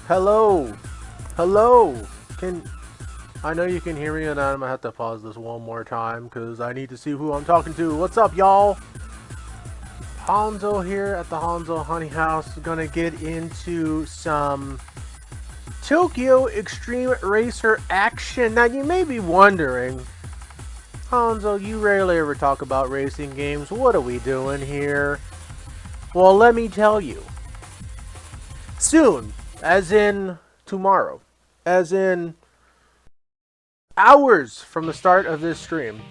Hello. Hello. I know you can hear me, and I'm gonna have to pause this one more time because I need to see who I'm talking to. What's up, y'all? Hanzo here at the Hanzo Honey House. Gonna get into some Tokyo Extreme Racer action. Now, you may be wondering, Hanzo, you rarely ever talk about racing games. What are we doing here? Well, let me tell you. Soon, as in tomorrow, as in hours from the start of this stream,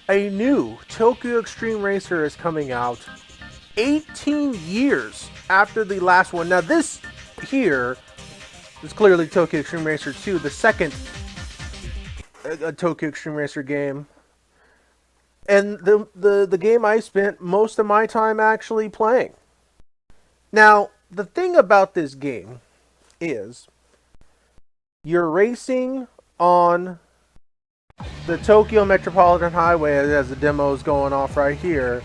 a new Tokyo Extreme Racer is coming out 18 years after the last one. Now, this here is clearly Tokyo Extreme Racer 2, the second Tokyo Extreme Racer game. And the game I spent most of my time actually playing. Now, the thing about this game is you're racing on the Tokyo Metropolitan Highway as the demo is going off right here.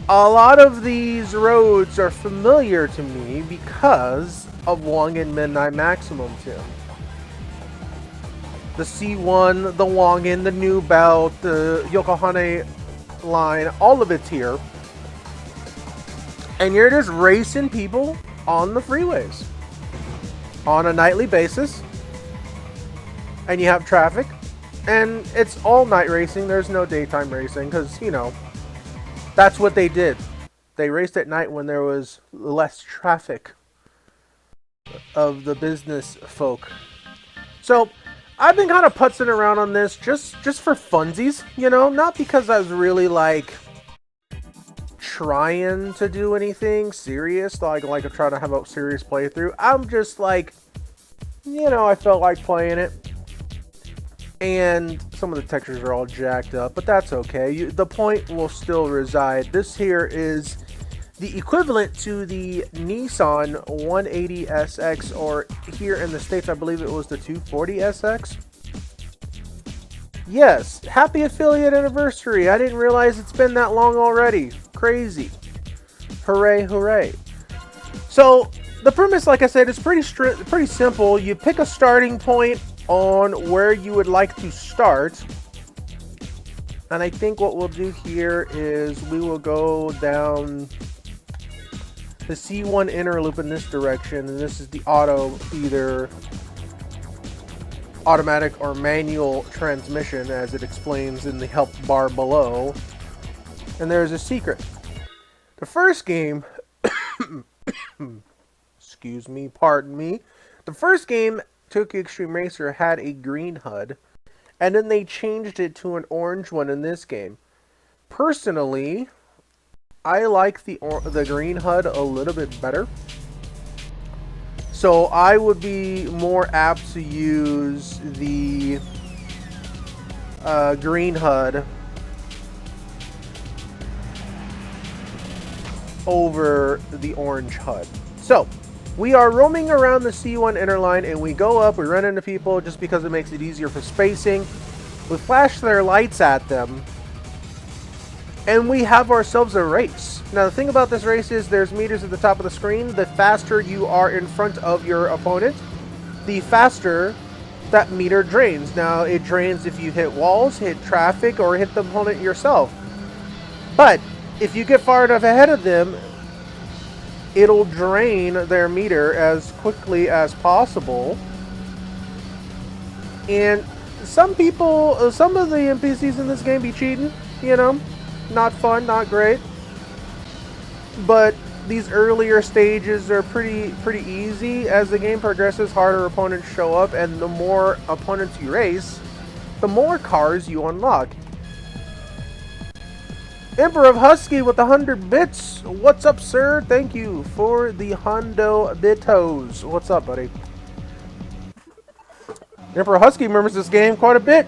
A lot of these roads are familiar to me because of Wangan Midnight Maximum 2. The C1, the Wangan, the New Belt, the Yokohama line, all of it's here. And you're just racing people on the freeways on a nightly basis. And you have traffic. And it's all night racing. There's no daytime racing because, you know, that's what they did. They raced at night when there was less traffic of the business folk. So I've been kind of putzing around on this just for funsies, you know, not because I was really like trying to do anything serious, like I'm trying to have a serious playthrough. I'm just like, you know, I felt like playing it. And some of the textures are all jacked up, but that's okay. The point will still reside. This here is the equivalent to the Nissan 180SX, or here in the States, I believe it was the 240SX. Yes, happy affiliate anniversary. I didn't realize it's been that long already. Crazy. Hooray, hooray. So, the premise, like I said, is pretty simple. You pick a starting point on where you would like to start. And I think what we'll do here is we will go down the C1 inner loop in this direction. And this is the either automatic or manual transmission, as it explains in the help bar below. And there's a secret. The first game, excuse me, pardon me. The first game, Tokyo Extreme Racer, had a green HUD, and then they changed it to an orange one in this game. Personally, I like the green HUD a little bit better. So I would be more apt to use the green HUD over the orange HUD. So we are roaming around the C1 inner line, and we go up, we run into people just because it makes it easier for spacing. We flash their lights at them, and we have ourselves a race. Now, the thing about this race is there's meters at the top of the screen. The faster you are in front of your opponent, the faster that meter drains. Now, it drains if you hit walls, hit traffic, or hit the opponent yourself. But if you get far enough ahead of them, it'll drain their meter as quickly as possible. And some of the NPCs in this game be cheating, you know, not fun, not great. But these earlier stages are pretty easy. As the game progresses, harder opponents show up, and the more opponents you race, the more cars you unlock. Emperor of Husky with 100 bits. What's up, sir? Thank you for the Hondo Bitos. What's up, buddy? Emperor Husky remembers this game quite a bit.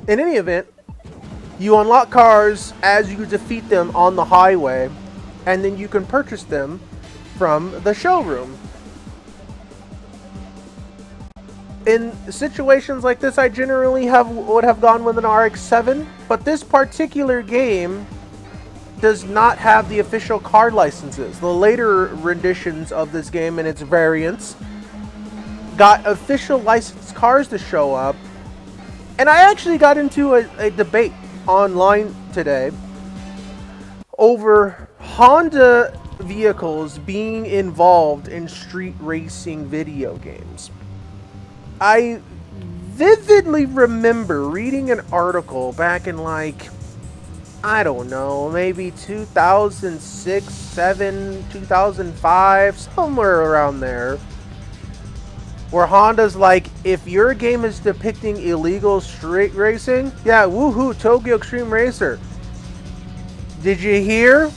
In any event, you unlock cars as you defeat them on the highway, and then you can purchase them from the showroom. In situations like this, I generally would have gone with an RX-7, but this particular game does not have the official car licenses. The later renditions of this game and its variants got official licensed cars to show up. And I actually got into a debate online today over Honda vehicles being involved in street racing video games. I vividly remember reading an article back in like, I don't know, maybe 2006, 7, 2005, somewhere around there, where Honda's like, if your game is depicting illegal street racing, yeah, woohoo, Tokyo Xtreme Racer. Did you hear?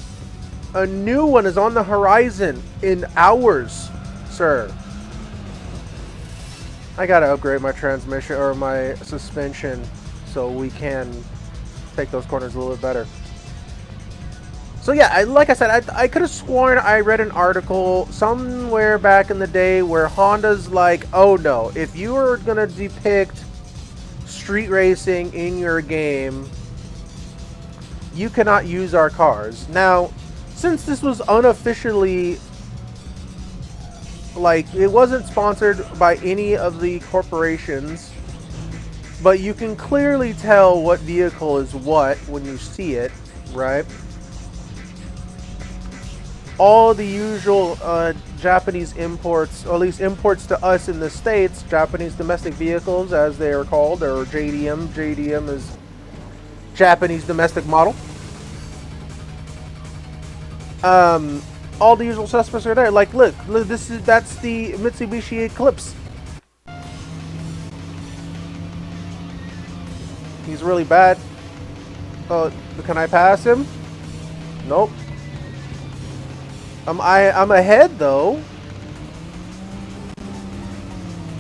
A new one is on the horizon in hours, sir. I gotta upgrade my transmission or my suspension so we can take those corners a little bit better. So yeah, like I said, I could have sworn I read an article somewhere back in the day where Honda's like, oh no, if you are gonna depict street racing in your game, you cannot use our cars. Now, since this was unofficially, like, it wasn't sponsored by any of the corporations, but you can clearly tell what vehicle is what when you see it, right? All the usual Japanese imports, or at least imports to us in the States, Japanese domestic vehicles as they are called, or JDM. JDM is Japanese domestic model. All the usual suspects are there. Like, look, that's the Mitsubishi Eclipse. He's really bad. Oh, can I pass him? Nope. I'm ahead though.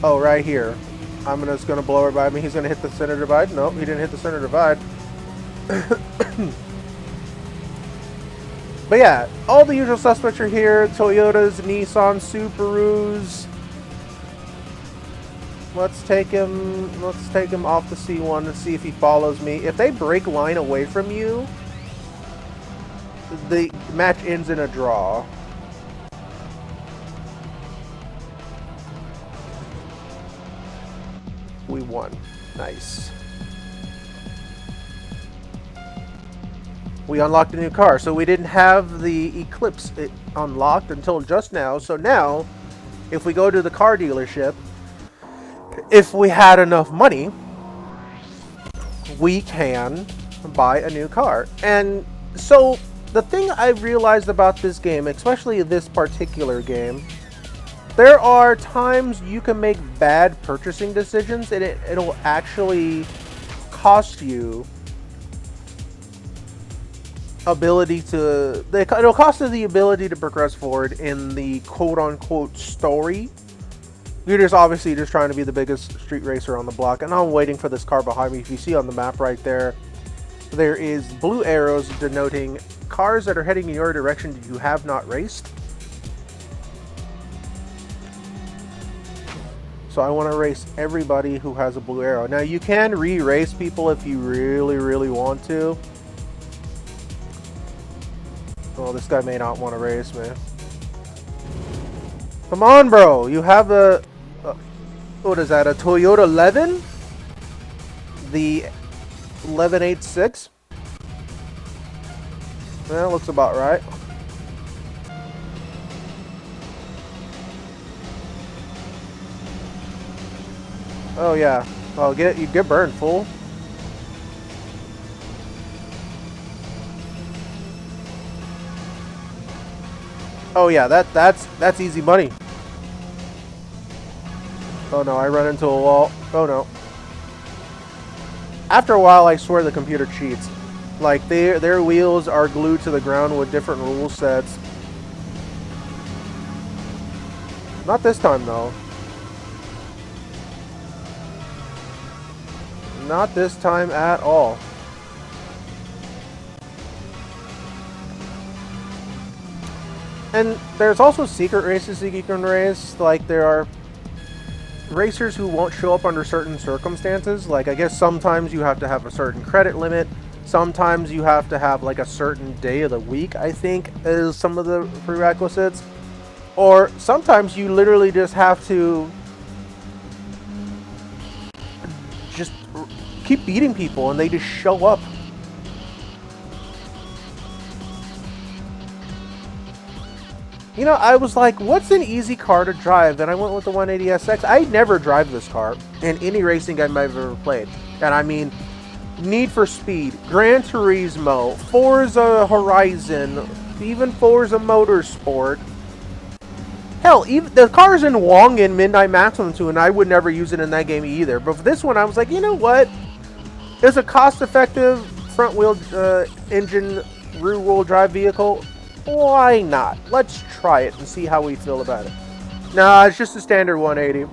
Oh, right here. I'm just gonna blow right by me. He's gonna hit the center divide. Nope, he didn't hit the center divide. But yeah, all the usual suspects are here. Toyotas, Nissan, Subarus. Let's take him off the C1 and see if he follows me. If they break line away from you, the match ends in a draw. We won. Nice. We unlocked a new car, so we didn't have the Eclipse unlocked until just now. So now, if we go to the car dealership, if we had enough money, we can buy a new car. And so the thing I've realized about this game, especially this particular game, there are times you can make bad purchasing decisions and it'll actually cost you it'll cost you the ability to progress forward in the quote-unquote story. You're just obviously just trying to be the biggest street racer on the block, and I'm waiting for this car behind me. If you see on the map right there, there is blue arrows denoting cars that are heading in your direction that you have not raced. So I want to race everybody who has a blue arrow. Now you can re-race people if you really, really want to. Oh, this guy may not want to race, man. Come on, bro. You have a what is that? A Toyota 11? The 1186? That looks about right. Oh yeah. Oh, you get burned, fool. Oh yeah, that's easy money. Oh no, I run into a wall. Oh no. After a while, I swear the computer cheats. Like, their wheels are glued to the ground with different rule sets. Not this time, though. Not this time at all. And there's also secret races that you can race. Like, there are racers who won't show up under certain circumstances. Like, I guess sometimes you have to have a certain credit limit. Sometimes you have to have like a certain day of the week, I think, is some of the prerequisites. Or sometimes you literally just have to just keep beating people and they just show up. You know, I was like, what's an easy car to drive? And I went with the 180SX. I never drive this car in any racing game I've ever played. And I mean, Need for Speed, Gran Turismo, Forza Horizon, even Forza Motorsport. Hell, even the car's in Wangan Midnight Maximum 2, and I would never use it in that game either. But for this one, I was like, you know what? It's a cost-effective front-wheel engine rear-wheel drive vehicle. Why not? Let's try it and see how we feel about it. Nah, it's just a standard 180.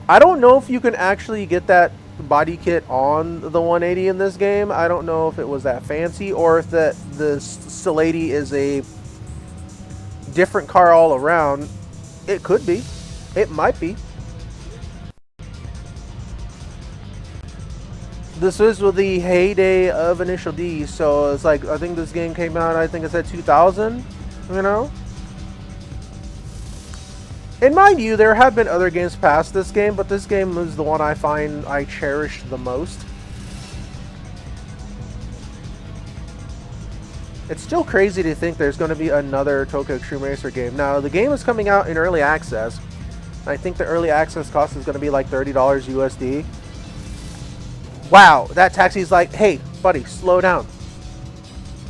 I don't know if you can actually get that body kit on the 180 in this game. I don't know if it was that fancy or if the Lady is a different car all around. It could be. It might be. This is with the heyday of Initial D, so it's like, I think this game came out, I think it said 2000, you know? And mind you, there have been other games past this game, but this game is the one I find I cherish the most. It's still crazy to think there's going to be another Tokyo Extreme Racer game. Now, the game is coming out in early access. I think the early access cost is going to be like $30 USD. Wow, that taxi's like, hey, buddy, slow down.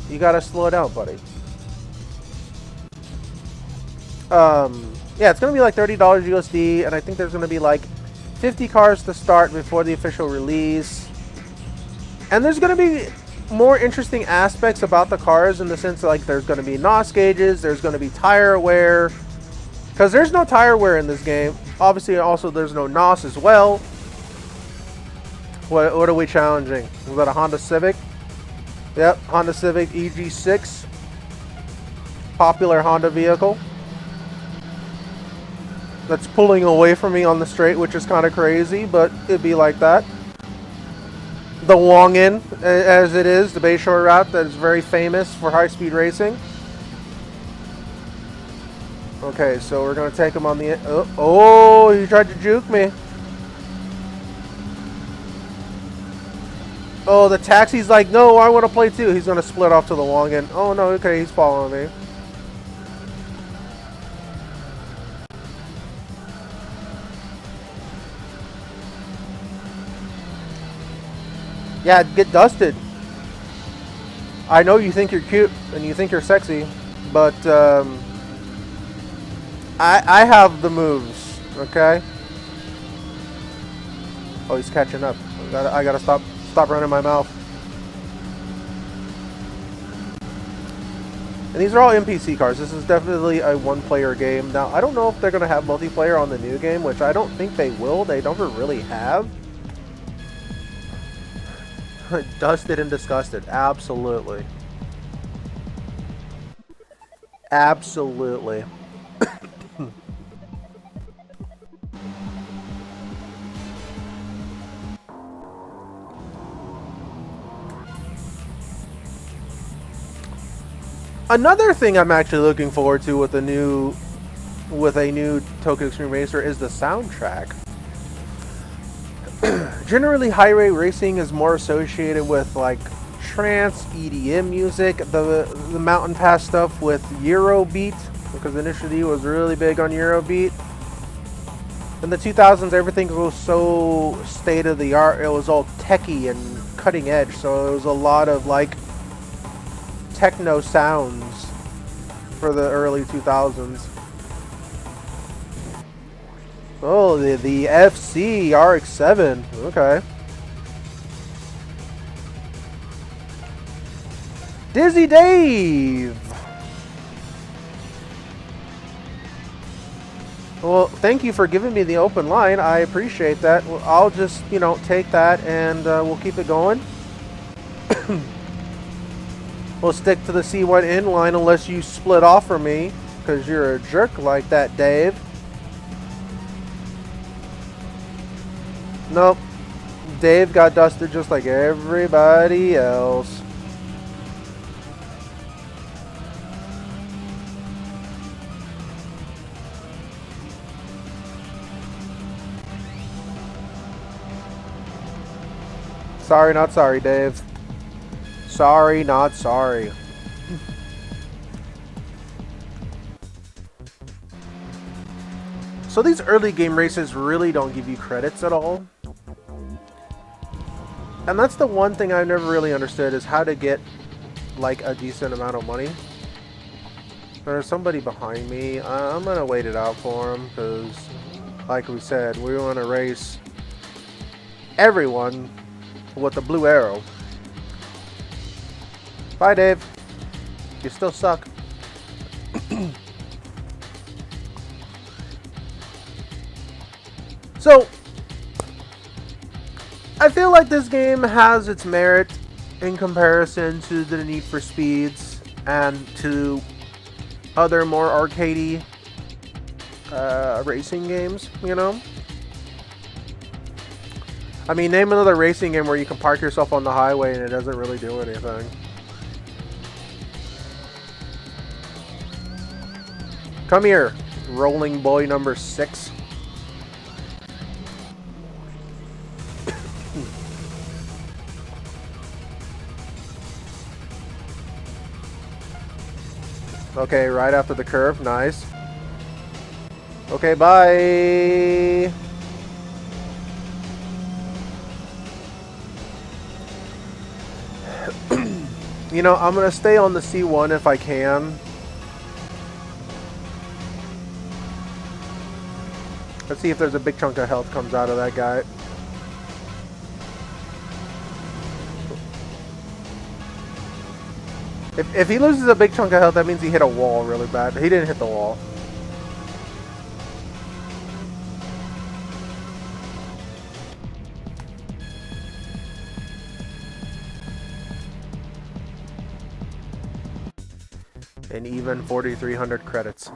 You gotta slow down, buddy. Yeah, it's gonna be like $30 USD, and I think there's gonna be like 50 cars to start before the official release. And there's gonna be more interesting aspects about the cars in the sense that, like, there's gonna be NOS gauges, there's gonna be tire wear, because there's no tire wear in this game. Obviously, also there's no NOS as well. What are we challenging? Is that a Honda Civic? Yep, Honda Civic EG6. Popular Honda vehicle. That's pulling away from me on the straight, which is kind of crazy, but it'd be like that. The Wangan, as it is, the Bayshore route that is very famous for high-speed racing. Okay, so we're going to take him on the... Oh, he tried to juke me. Oh, the taxi's like, no, I want to play too. He's going to split off to the Wangan. Oh, no, okay, he's following me. Yeah, get dusted. I know you think you're cute and you think you're sexy, but I have the moves, okay? Oh, he's catching up. I gotta stop running my mouth. And these are all NPC cars. This is definitely a one-player game. Now, I don't know if they're gonna have multiplayer on the new game, which I don't think they will. They never really have. Dusted and disgusted. Absolutely. Absolutely. Another thing I'm actually looking forward to with a new Tokyo Extreme Racer is the soundtrack. Generally, highway racing is more associated with like trance, EDM music, the mountain pass stuff with Eurobeat, because initially it was really big on Eurobeat. In the 2000s, everything was so state of the art. It was all techie and cutting edge, so it was a lot of like techno sounds for the early 2000s. Oh, the FC RX-7. Okay. Dizzy Dave. Well, thank you for giving me the open line. I appreciate that. Well, I'll just, you know, take that and we'll keep it going. We'll stick to the C1 inline unless you split off from me, because you're a jerk like that, Dave. Nope. Dave got dusted just like everybody else. Sorry, not sorry, Dave. Sorry, not sorry. So these early game races really don't give you credits at all. And that's the one thing I've never really understood is how to get like a decent amount of money. There's somebody behind me. I'm gonna wait it out for him because, like we said, we want to race everyone with the blue arrow. Bye, Dave. You still suck. So, I feel like this game has its merit in comparison to the Need for Speeds and to other more arcadey racing games, you know? I mean, name another racing game where you can park yourself on the highway and it doesn't really do anything. Come here, rolling boy number 6. Okay, right after the curve. Nice. Okay, bye. You know, I'm going to stay on the C1 if I can. Let's see if there's a big chunk of health comes out of that guy. If he loses a big chunk of health, that means he hit a wall really bad. He didn't hit the wall. And even 4,300 credits.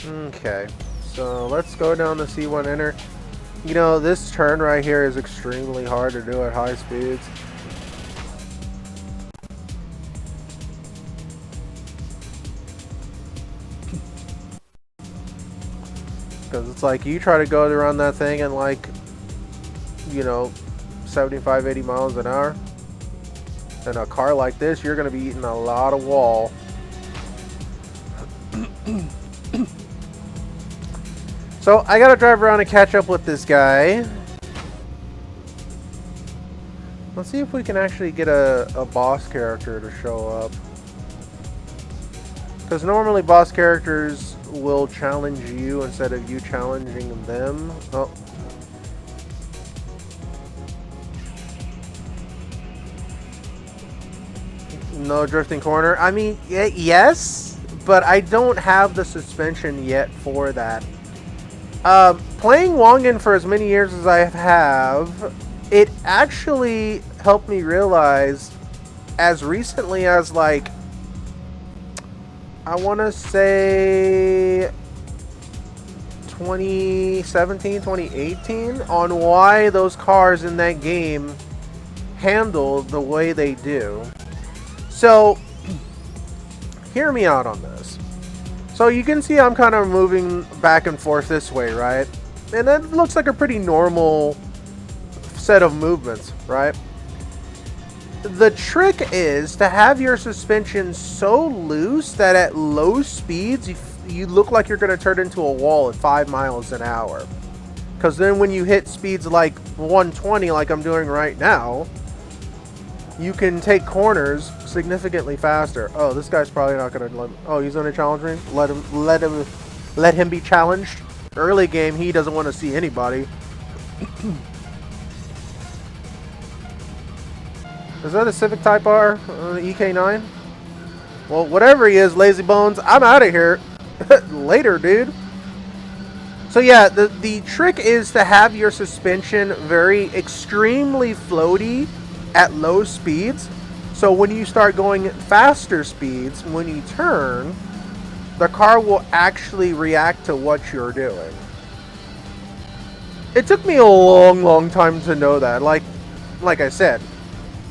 Okay. So let's go down the C1 inner. You know, this turn right here is extremely hard to do at high speeds. Because it's like you try to go around that thing in like, you know, 75, 80 miles an hour. In a car like this, you're going to be eating a lot of wall. So I gotta drive around and catch up with this guy. Let's see if we can actually get a boss character to show up. Because normally boss characters will challenge you instead of you challenging them. Oh. No drifting corner. I mean, yes, but I don't have the suspension yet for that. Playing Wangan for as many years as I have, it actually helped me realize as recently as like, I want to say 2017, 2018 on why those cars in that game handle the way they do. So, hear me out on this. So you can see I'm kind of moving back and forth this way, right? And that looks like a pretty normal set of movements, right? The trick is to have your suspension so loose that at low speeds, you look like you're going to turn into a wall at 5 miles an hour. Because then when you hit speeds like 120 like I'm doing right now, you can take corners significantly faster. Oh, this guy's probably not gonna let. Oh, he's gonna challenge me. Let him be challenged. Early game, he doesn't want to see anybody. Is that a Civic Type R? EK9? Well, whatever he is, lazy bones. I'm out of here. Later, dude. So yeah, the trick is to have your suspension very extremely floaty at low speeds, So when you start going at faster speeds, when you turn, the car will actually react to what you're doing. It took me a long time to know that. Like I said,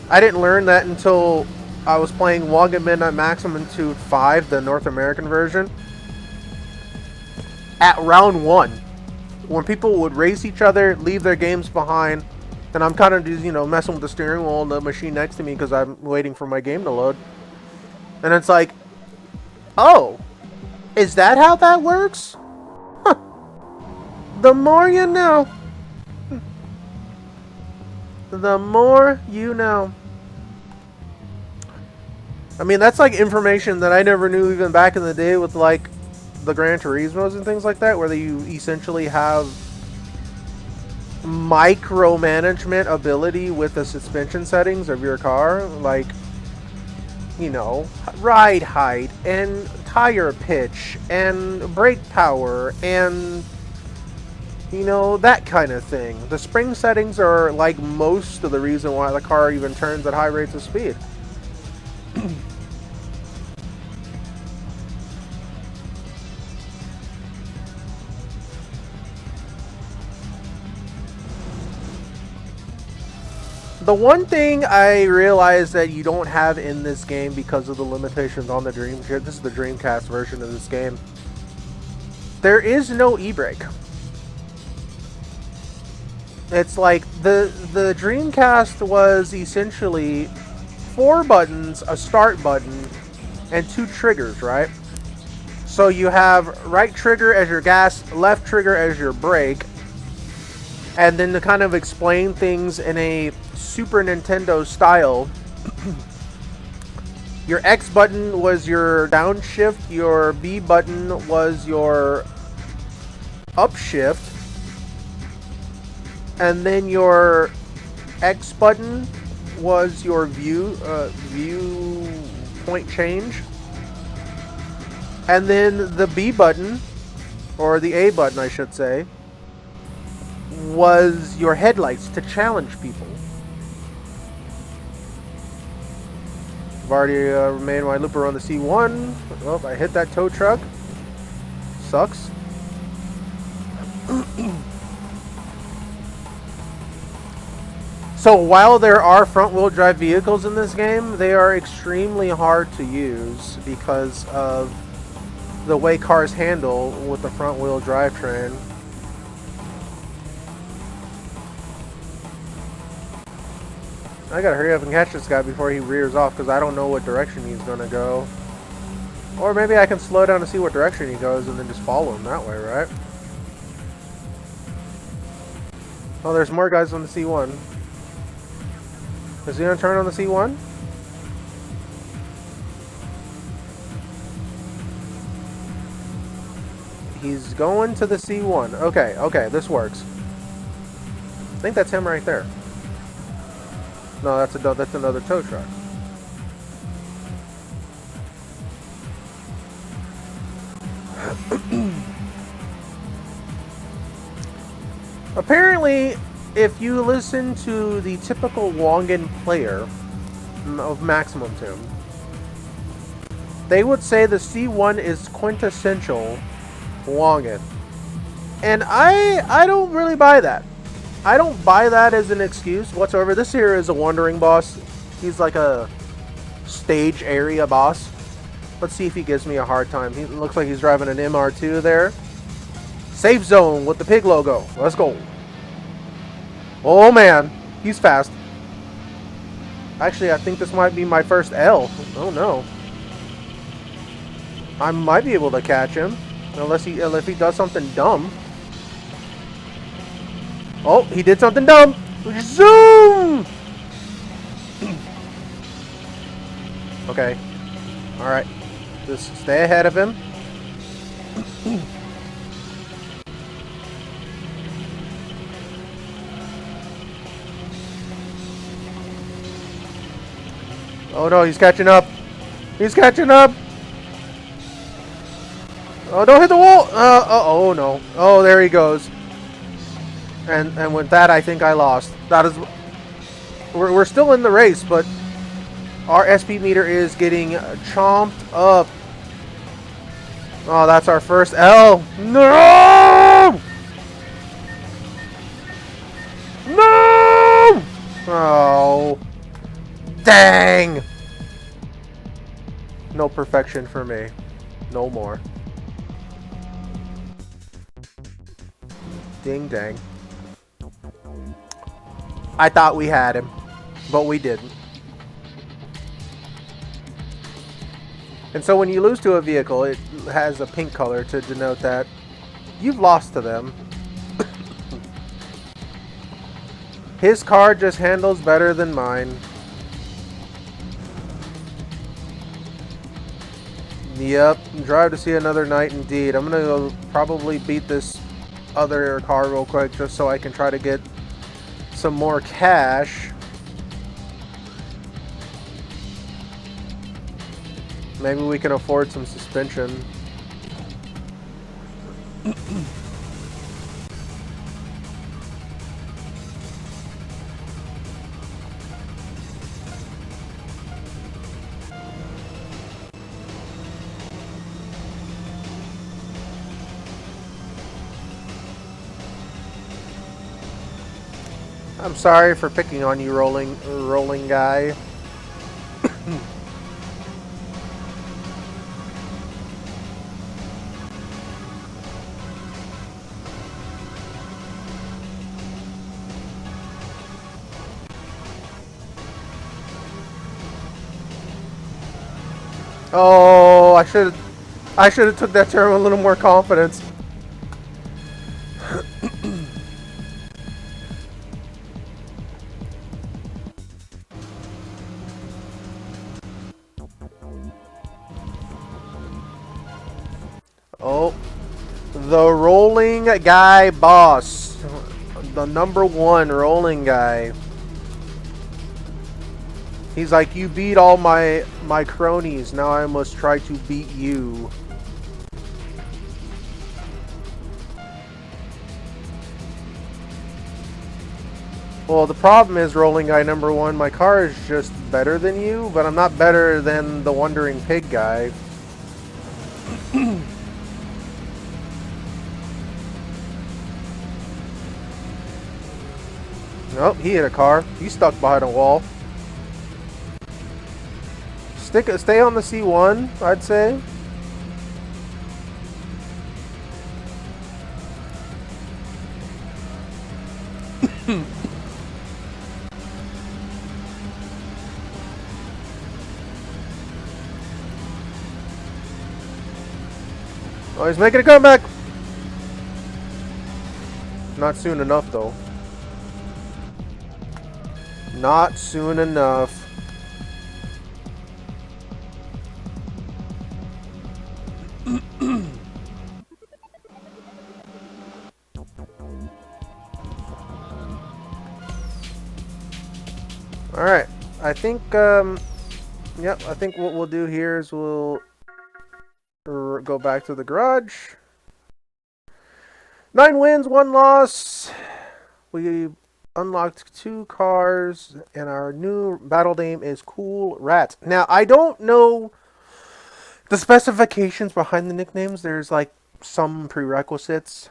I didn't learn that until I was playing Wangan Midnight Maximum 5, the North American version. At round 1, when people would race each other, leave their games behind, and I'm kind of just, messing with the steering wheel and the machine next to me because I'm waiting for my game to load. And it's like, oh, is that how that works? Huh. The more you know. The more you know. I mean, that's like information that I never knew even back in the day with like the Gran Turismos and things like that, where you essentially have micromanagement ability with the suspension settings of your car, like, ride height and tire pitch and brake power and that kind of thing. The spring settings are like most of the reason why the car even turns at high rates of speed. The one thing I realized that you don't have in this game because of the limitations on the Dreamcast, this is the Dreamcast version of this game, there is no e-brake. It's like the Dreamcast was essentially 4 buttons, a start button, and 2 triggers, right? So you have right trigger as your gas, left trigger as your brake, and then to kind of explain things in a Super Nintendo style, your X button was your downshift, your B button was your upshift, and then your X button was your view point change, and then the B button, or the A button I should say, was your headlights to challenge people. I've already made my loop around the C1. Oh, I hit that tow truck. Sucks. So while there are front-wheel drive vehicles in this game, they are extremely hard to use because of the way cars handle with the front-wheel drivetrain. I gotta hurry up and catch this guy before he rears off because I don't know what direction he's gonna go. Or maybe I can slow down to see what direction he goes and then just follow him that way, right? Oh, there's more guys on the C1. Is he gonna turn on the C1? He's going to the C1. Okay, this works. I think that's him right there. No, that's another tow truck. Apparently, if you listen to the typical Wangan player of Maximum Tomb, they would say the C1 is quintessential Wangan. And I don't really buy that. I don't buy that as an excuse whatsoever. This here is a wandering boss. He's like a stage area boss. Let's see if he gives me a hard time. He looks like he's driving an MR2 there. Safe zone with the pig logo. Let's go. Oh man, he's fast. Actually, I think this might be my first L. Oh no. I might be able to catch him. Unless if he does something dumb. Oh, he did something dumb. Zoom! Okay. Alright. Just stay ahead of him. Oh no, he's catching up. He's catching up. Oh, don't hit the wall. Oh no. Oh, there he goes. And with that, I think I lost. That is, we're still in the race, but Our SP meter is getting chomped up. Oh, that's our first L. No! No! Oh. Dang! No perfection for me. No more. Ding dang. I thought we had him, but we didn't. And so when you lose to a vehicle, it has a pink color to denote that you've lost to them. His car just handles better than mine. Yep, drive to see another night indeed. I'm gonna go probably beat this other car real quick just so I can try to get some more cash. Maybe we can afford some suspension. I'm sorry for picking on you, rolling guy. Oh, I should have took that turn with a little more confidence. Oh, the rolling guy boss. The #1 rolling guy. He's like, you beat all my cronies, now I must try to beat you. Well, the problem is, rolling guy #1, my car is just better than you, but I'm not better than the wandering pig guy. Nope, he hit a car. He's stuck behind a wall. Stay on the C1, I'd say. Oh, he's making a comeback. Not soon enough, though. Not soon enough. Alright, I think, yep, I think what we'll do here is we'll go back to the garage. 9 wins, 1 loss. We unlocked 2 cars, and our new battle name is Cool Rat. Now, I don't know the specifications behind the nicknames. There's, like, some prerequisites.